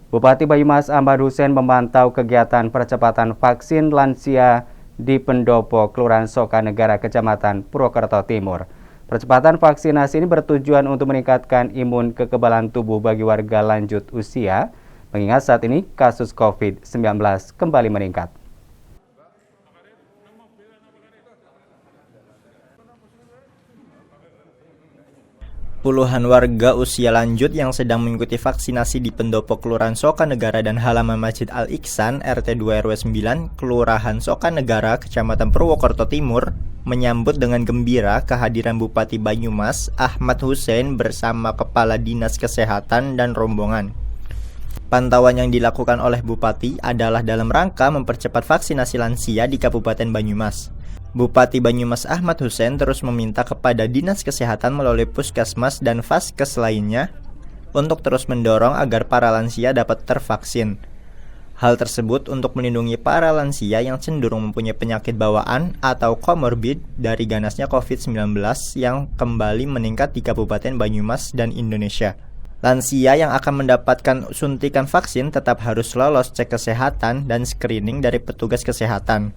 Bupati Banyumas Ahmad Hussein memantau kegiatan percepatan vaksin lansia di Pendopo, Kelurahan Sokanegara, Kecamatan Purwokerto Timur. Percepatan vaksinasi ini bertujuan untuk meningkatkan imun kekebalan tubuh bagi warga lanjut usia, mengingat saat ini kasus COVID-19 kembali meningkat. Puluhan warga usia lanjut yang sedang mengikuti vaksinasi di Pendopo Kelurahan Sokanegara dan halaman Masjid Al-Ihsan RT 2 RW 9 Kelurahan Sokanegara, Kecamatan Purwokerto Timur menyambut dengan gembira kehadiran Bupati Banyumas Ahmad Hussein bersama Kepala Dinas Kesehatan dan rombongan. Pantauan yang dilakukan oleh Bupati adalah dalam rangka mempercepat vaksinasi lansia di Kabupaten Banyumas. Bupati Banyumas Ahmad Hussein terus meminta kepada Dinas Kesehatan melalui Puskesmas dan Vaskes lainnya untuk terus mendorong agar para lansia dapat tervaksin. Hal tersebut untuk melindungi para lansia yang cenderung mempunyai penyakit bawaan atau komorbid dari ganasnya COVID-19 yang kembali meningkat di Kabupaten Banyumas dan Indonesia. Lansia yang akan mendapatkan suntikan vaksin tetap harus lolos cek kesehatan dan screening dari petugas kesehatan.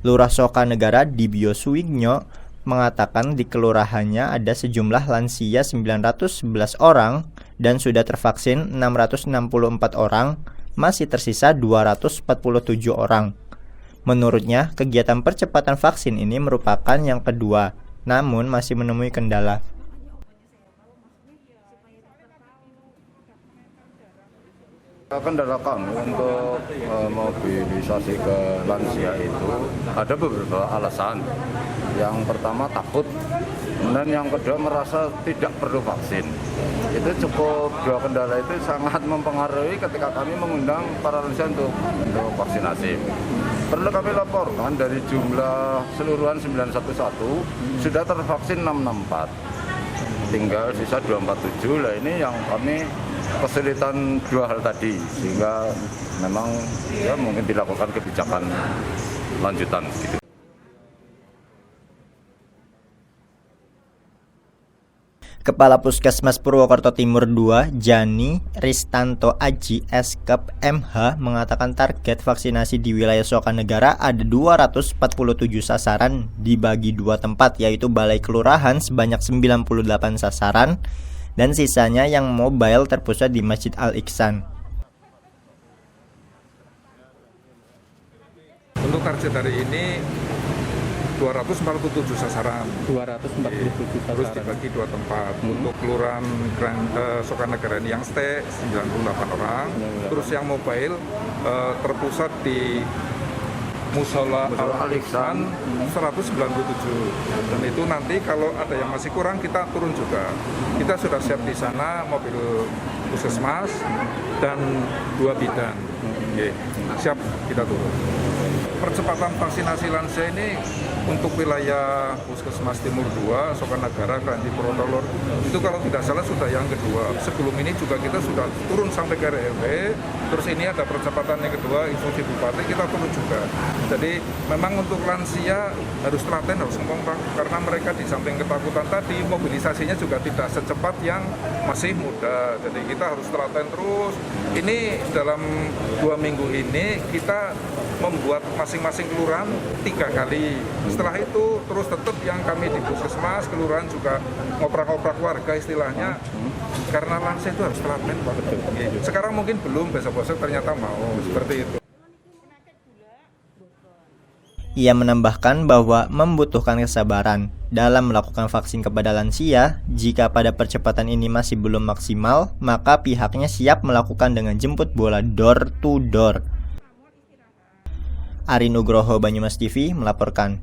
Lurah Sokanegara Dibyo Suwigno mengatakan di kelurahannya ada sejumlah lansia 911 orang dan sudah tervaksin 664 orang, masih tersisa 247 orang. Menurutnya, kegiatan percepatan vaksin ini merupakan yang kedua, namun masih menemui kendala. Kendala kami untuk mobilisasi ke lansia itu ada beberapa alasan. Yang pertama takut, dan yang kedua merasa tidak perlu vaksin. Itu cukup, dua kendala itu sangat mempengaruhi ketika kami mengundang para lansia untuk vaksinasi. Perlu kami laporkan dari jumlah seluruhan 911 sudah tervaksin 664. Tinggal sisa 247. Lah ini yang kami kesulitan dua hal tadi, sehingga memang ya mungkin dilakukan kebijakan lanjutan gitu. Kepala Puskesmas Purwokerto Timur 2, Jani Ristanto Aji Eskep MH mengatakan target vaksinasi di wilayah Sokanegara ada 247 sasaran dibagi dua tempat, yaitu Balai Kelurahan sebanyak 98 sasaran dan sisanya yang mobile terpusat di Masjid Al-Ihsan. Untuk target hari ini 247 sasaran. 247 sasaran. Terus dibagi dua tempat. Untuk kelurahan Sokanegara ini yang stay 98 orang. Terus yang mobile terpusat di Musola Al-Ihsan 197. Dan itu nanti kalau ada yang masih kurang kita turun juga. Kita sudah siap di sana mobil puskesmas dan 2 bidan. Siap kita turun. Percepatan vaksinasi lansia ini untuk wilayah Puskesmas Timur 2, Sokanegara, Kranji Purwokerto itu kalau tidak salah sudah yang kedua. Sebelum ini juga kita sudah turun sampai ke RW. Terus ini ada percepatan yang kedua, instruksi Bupati kita turun juga. Jadi memang untuk lansia harus telaten, harus kompak karena mereka di samping ketakutan tadi mobilisasinya juga tidak secepat yang masih muda. Jadi kita harus telaten terus. Ini dalam 2 minggu ini kita membuat masing-masing kelurahan 3 kali. Setelah itu terus tetap yang kami di puskesmas, kelurahan juga ngoprak-ngoprak warga istilahnya. Karena lansia itu harus telaten, Pak. Sekarang mungkin belum, besok-besok ternyata mau seperti itu. Ia menambahkan bahwa membutuhkan kesabaran dalam melakukan vaksin kepada lansia. Jika pada percepatan ini masih belum maksimal, maka pihaknya siap melakukan dengan jemput bola door to door. Ari Nugroho, Banyumas TV melaporkan.